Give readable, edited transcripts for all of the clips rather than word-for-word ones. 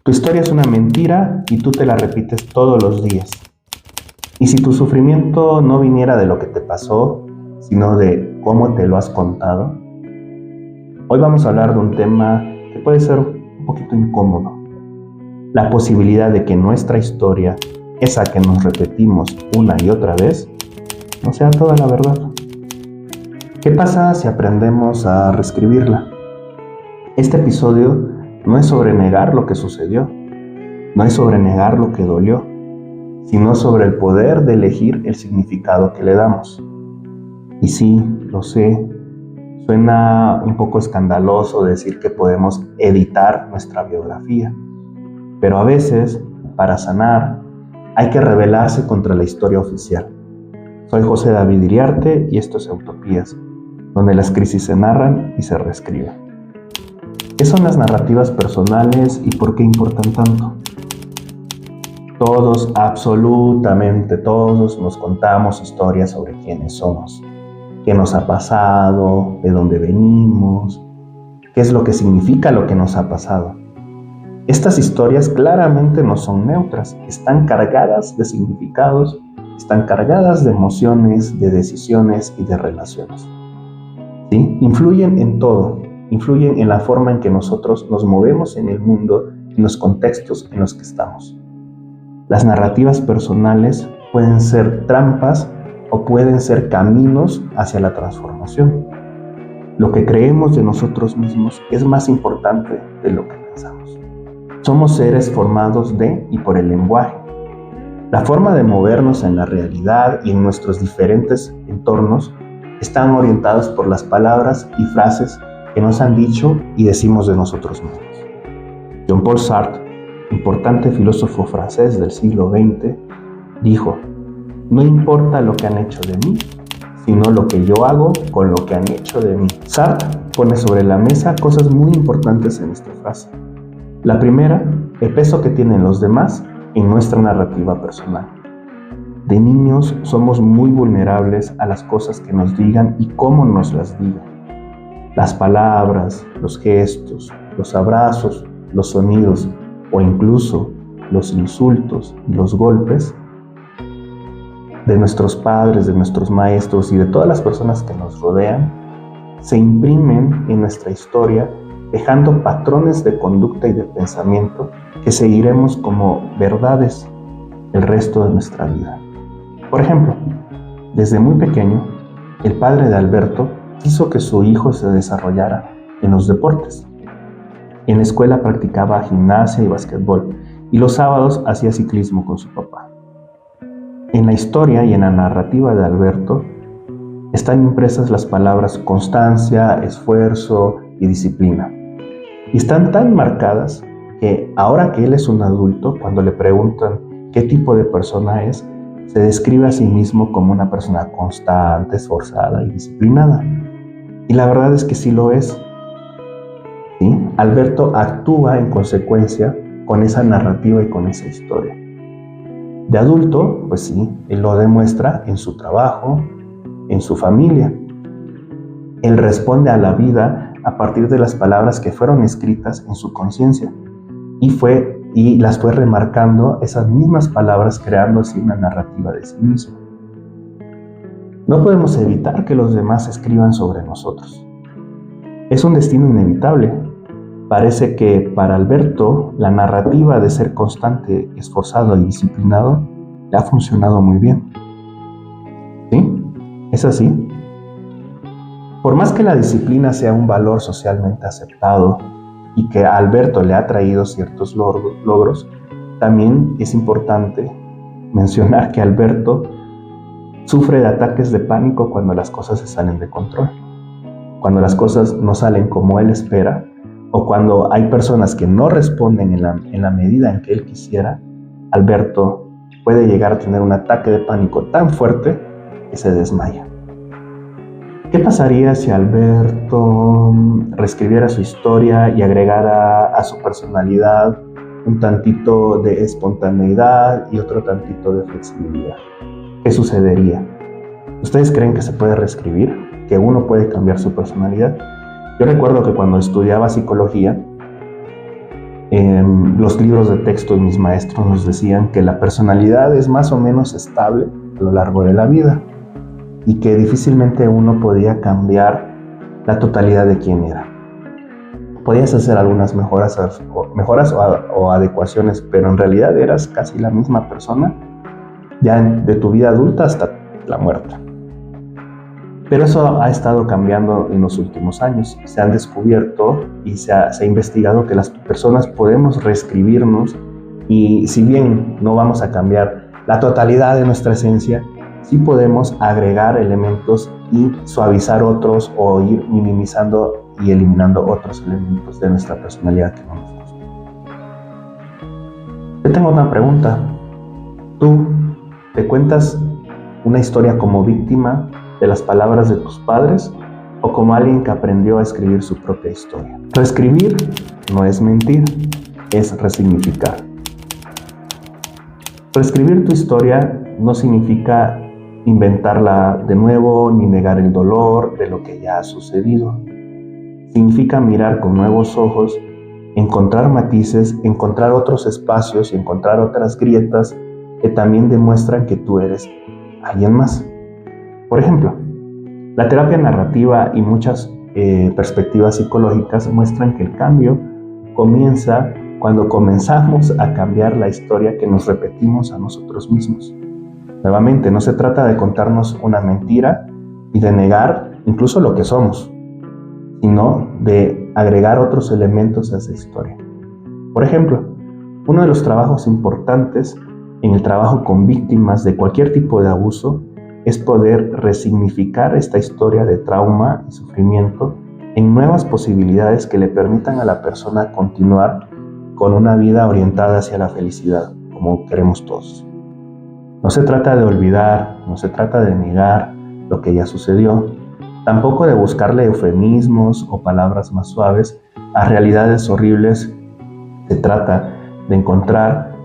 Tu historia es una mentira y tú te la repites todos los días. Y si tu sufrimiento no viniera de lo que te pasó, sino de cómo te lo has contado, hoy vamos a hablar de un tema que puede ser un poquito incómodo. La posibilidad de que nuestra historia, esa que nos repetimos una y otra vez, no sea toda la verdad. ¿Qué pasa si aprendemos a reescribirla? Este episodio no es sobre negar lo que sucedió, no es sobre negar lo que dolió, sino sobre el poder de elegir el significado que le damos. Y sí, lo sé, suena un poco escandaloso decir que podemos editar nuestra biografía, pero a veces, para sanar, hay que rebelarse contra la historia oficial. Soy José David Iriarte y esto es Utopías, donde las crisis se narran y se reescriben. ¿Qué son las narrativas personales y por qué importan tanto? Todos, absolutamente todos, nos contamos historias sobre quiénes somos, qué nos ha pasado, de dónde venimos, qué es lo que significa lo que nos ha pasado. Estas historias claramente no son neutras, están cargadas de significados, están cargadas de emociones, de decisiones y de relaciones. ¿Sí? Influyen en todo, influyen en la forma en que nosotros nos movemos en el mundo, en los contextos en los que estamos. Las narrativas personales pueden ser trampas o pueden ser caminos hacia la transformación. Lo que creemos de nosotros mismos es más importante de lo que pensamos. Somos seres formados de y por el lenguaje. La forma de movernos en la realidad y en nuestros diferentes entornos están orientados por las palabras y frases que nos han dicho y decimos de nosotros mismos. Jean-Paul Sartre, importante filósofo francés del siglo XX, dijo: no importa lo que han hecho de mí, sino lo que yo hago con lo que han hecho de mí. Sartre pone sobre la mesa cosas muy importantes en esta frase. La primera, el peso que tienen los demás en nuestra narrativa personal. De niños somos muy vulnerables a las cosas que nos digan y cómo nos las digan. Las palabras, los gestos, los abrazos, los sonidos o incluso los insultos y los golpes de nuestros padres, de nuestros maestros y de todas las personas que nos rodean se imprimen en nuestra historia, dejando patrones de conducta y de pensamiento que seguiremos como verdades el resto de nuestra vida. Por ejemplo, desde muy pequeño, el padre de Alberto quiso que su hijo se desarrollara en los deportes. En la escuela practicaba gimnasia y básquetbol y los sábados hacía ciclismo con su papá. En la historia y en la narrativa de Alberto están impresas las palabras constancia, esfuerzo y disciplina. Y están tan marcadas que ahora que él es un adulto, cuando le preguntan qué tipo de persona es, se describe a sí mismo como una persona constante, esforzada y disciplinada. Y la verdad es que sí lo es. ¿Sí? Alberto actúa en consecuencia con esa narrativa y con esa historia. De adulto, pues sí, él lo demuestra en su trabajo, en su familia. Él responde a la vida a partir de las palabras que fueron escritas en su conciencia y las fue remarcando esas mismas palabras, creando así una narrativa de sí mismo. No podemos evitar que los demás escriban sobre nosotros. Es un destino inevitable. Parece que para Alberto la narrativa de ser constante, esforzado y disciplinado le ha funcionado muy bien. ¿Sí? ¿Es así? Por más que la disciplina sea un valor socialmente aceptado y que a Alberto le ha traído ciertos logros, también es importante mencionar que Alberto sufre de ataques de pánico cuando las cosas se salen de control, cuando las cosas no salen como él espera, o cuando hay personas que no responden en la medida en que él quisiera. Alberto puede llegar a tener un ataque de pánico tan fuerte que se desmaya. ¿Qué pasaría si Alberto reescribiera su historia y agregara a su personalidad un tantito de espontaneidad y otro tantito de flexibilidad? ¿Qué sucedería? ¿Ustedes creen que se puede reescribir? ¿Que uno puede cambiar su personalidad? Yo recuerdo que cuando estudiaba psicología, Los libros de texto de mis maestros nos decían que la personalidad es más o menos estable a lo largo de la vida y que difícilmente uno podía cambiar la totalidad de quién era. Podías hacer algunas mejoras o adecuaciones, pero en realidad eras casi la misma persona ya de tu vida adulta hasta la muerte. Pero eso ha estado cambiando en los últimos años. Se han descubierto y se ha investigado que las personas podemos reescribirnos y si bien no vamos a cambiar la totalidad de nuestra esencia, sí podemos agregar elementos y suavizar otros o ir minimizando y eliminando otros elementos de nuestra personalidad que no nos gustan. Yo tengo una pregunta. ¿Tú te cuentas una historia como víctima de las palabras de tus padres o como alguien que aprendió a escribir su propia historia? Reescribir no es mentir, es resignificar. Reescribir tu historia no significa inventarla de nuevo ni negar el dolor de lo que ya ha sucedido. Significa mirar con nuevos ojos, encontrar matices, encontrar otros espacios y encontrar otras grietas que también demuestran que tú eres alguien más. Por ejemplo, la terapia narrativa y muchas perspectivas psicológicas muestran que el cambio comienza cuando comenzamos a cambiar la historia que nos repetimos a nosotros mismos. Nuevamente, no se trata de contarnos una mentira y de negar incluso lo que somos, sino de agregar otros elementos a esa historia. Por ejemplo, uno de los trabajos importantes en el trabajo con víctimas de cualquier tipo de abuso es poder resignificar esta historia de trauma y sufrimiento en nuevas posibilidades que le permitan a la persona continuar con una vida orientada hacia la felicidad, como queremos todos. No se trata de olvidar, no se trata de negar lo que ya sucedió, tampoco de buscarle eufemismos o palabras más suaves a realidades horribles. Se trata de encontrar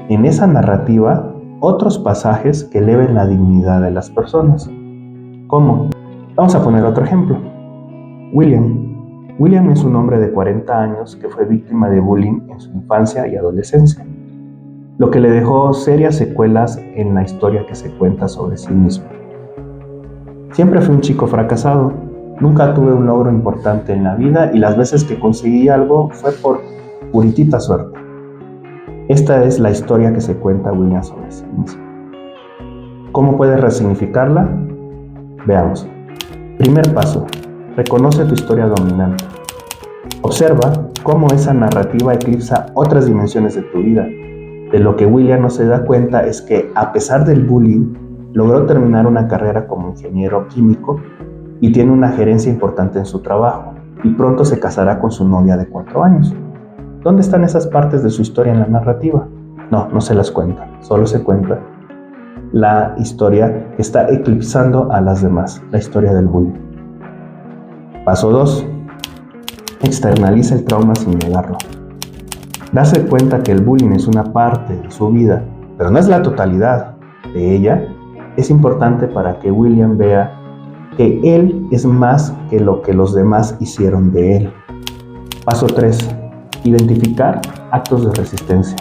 en esa narrativa otros pasajes que eleven la dignidad de las personas. ¿Cómo? Vamos a poner otro ejemplo. William es un hombre de 40 años que fue víctima de bullying en su infancia y adolescencia, lo que le dejó serias secuelas en la historia que se cuenta sobre sí mismo. Siempre fui un chico fracasado, nunca tuve un logro importante en la vida y las veces que conseguí algo fue por puritita suerte. Esta es la historia que se cuenta William sobre sí mismo. ¿Cómo puedes resignificarla? Veamos. Primer paso, reconoce tu historia dominante. Observa cómo esa narrativa eclipsa otras dimensiones de tu vida. De lo que William no se da cuenta es que, a pesar del bullying, logró terminar una carrera como ingeniero químico y tiene una gerencia importante en su trabajo, y pronto se casará con su novia de 4 años. ¿Dónde están esas partes de su historia en la narrativa? No se las cuenta, solo se cuenta la historia que está eclipsando a las demás, la historia del bullying. Paso 2. Externaliza el trauma sin negarlo. Darse cuenta que el bullying es una parte de su vida, pero no es la totalidad de ella, es importante para que William vea que él es más que lo que los demás hicieron de él. Paso 3. Identificar actos de resistencia.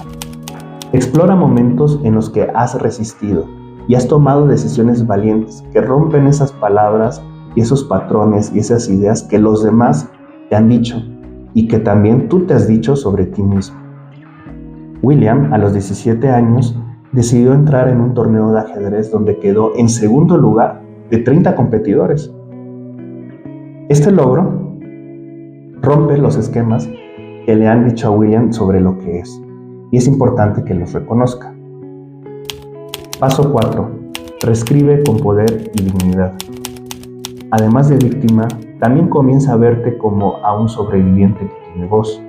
Explora momentos en los que has resistido y has tomado decisiones valientes que rompen esas palabras y esos patrones y esas ideas que los demás te han dicho y que también tú te has dicho sobre ti mismo. William, a los 17 años, decidió entrar en un torneo de ajedrez donde quedó en segundo lugar de 30 competidores. Este logro rompe los esquemas que le han dicho a William sobre lo que es, y es importante que los reconozca. Paso 4. Reescribe con poder y dignidad. Además de víctima, también comienza a verte como a un sobreviviente que tiene voz,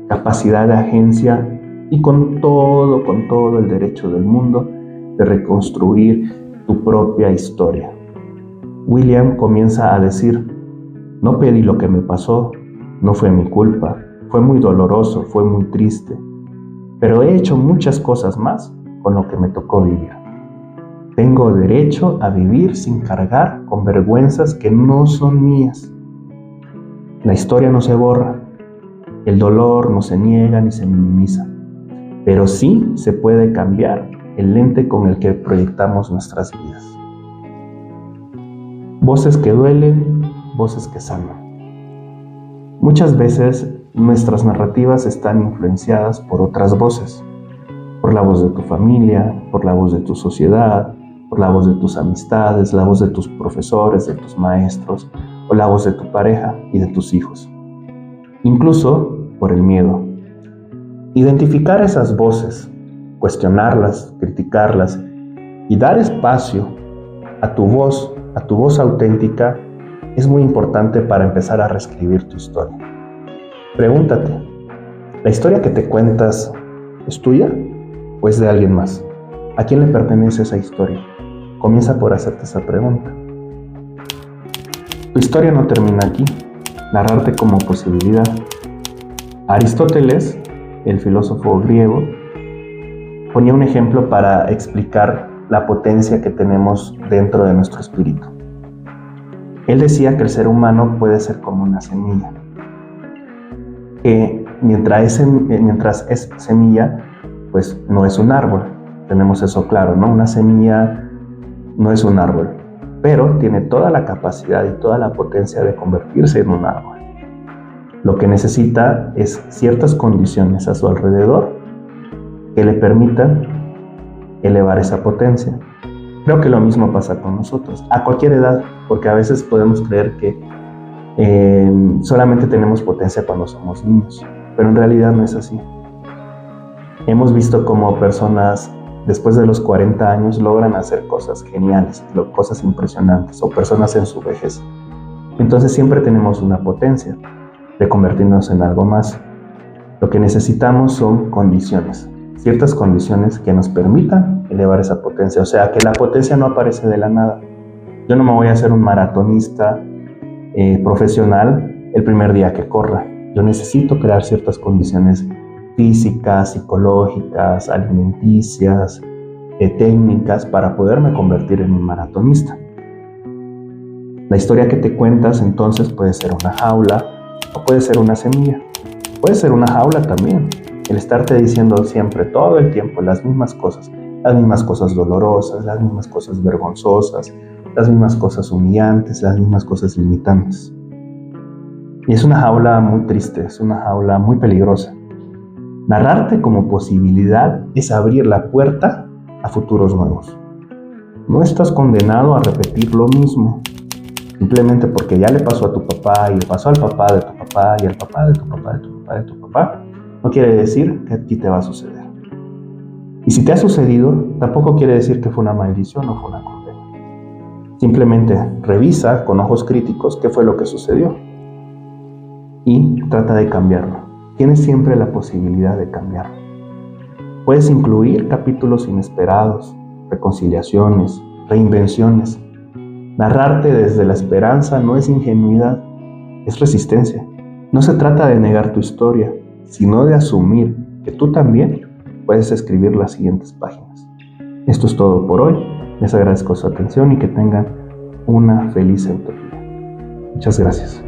capacidad de agencia y con todo el derecho del mundo de reconstruir tu propia historia. William comienza a decir: no pedí lo que me pasó, no fue mi culpa, fue muy doloroso, fue muy triste, pero he hecho muchas cosas más con lo que me tocó vivir. Tengo derecho a vivir sin cargar con vergüenzas que no son mías. La historia no se borra, El dolor no se niega ni se minimiza, pero sí se puede cambiar el lente con el que proyectamos nuestras vidas. Voces que duelen, voces que sanan. Muchas veces nuestras narrativas están influenciadas por otras voces, por la voz de tu familia, por la voz de tu sociedad, por la voz de tus amistades, la voz de tus profesores, de tus maestros, o la voz de tu pareja y de tus hijos. Incluso por el miedo. Identificar esas voces, cuestionarlas, criticarlas y dar espacio a tu voz auténtica es muy importante para empezar a reescribir tu historia. Pregúntate, ¿la historia que te cuentas es tuya o es de alguien más? ¿A quién le pertenece esa historia? Comienza por hacerte esa pregunta. Tu historia no termina aquí. Narrarte como posibilidad. Aristóteles, el filósofo griego, ponía un ejemplo para explicar la potencia que tenemos dentro de nuestro espíritu. Él decía que el ser humano puede ser como una semilla, que mientras es semilla, pues no es un árbol. Tenemos eso claro, ¿no? Una semilla no es un árbol, pero tiene toda la capacidad y toda la potencia de convertirse en un árbol. Lo que necesita es ciertas condiciones a su alrededor que le permitan elevar esa potencia. Creo que lo mismo pasa con nosotros, a cualquier edad, porque a veces podemos creer que solamente tenemos potencia cuando somos niños, pero en realidad no es así. Hemos visto cómo personas después de los 40 años logran hacer cosas geniales, cosas impresionantes, o personas en su vejez. Entonces siempre tenemos una potencia de convertirnos en algo más. Lo que necesitamos son condiciones, ciertas condiciones que nos permitan elevar esa potencia. O sea, que la potencia no aparece de la nada. Yo no me voy a hacer un maratonista profesional el primer día que corra. Yo necesito crear ciertas condiciones físicas, psicológicas, alimenticias, técnicas para poderme convertir en un maratonista. La historia que te cuentas entonces puede ser una jaula o puede ser una semilla. Puede ser una jaula también. El estarte diciendo siempre, todo el tiempo, las mismas cosas dolorosas, las mismas cosas vergonzosas, las mismas cosas humillantes, las mismas cosas limitantes. Y es una jaula muy triste, es una jaula muy peligrosa. Narrarte como posibilidad es abrir la puerta a futuros nuevos. No estás condenado a repetir lo mismo, simplemente porque ya le pasó a tu papá y le pasó al papá de tu papá y al papá de tu papá de tu papá de tu papá, no quiere decir que a ti te va a suceder. Y si te ha sucedido, tampoco quiere decir que fue una maldición o fue una condena. Simplemente revisa con ojos críticos qué fue lo que sucedió y trata de cambiarlo. Tienes siempre la posibilidad de cambiarlo. Puedes incluir capítulos inesperados, reconciliaciones, reinvenciones. Narrarte desde la esperanza no es ingenuidad, es resistencia. No se trata de negar tu historia, sino de asumir que tú también puedes escribir las siguientes páginas. Esto es todo por hoy. Les agradezco su atención y que tengan una feliz utopía. Muchas gracias.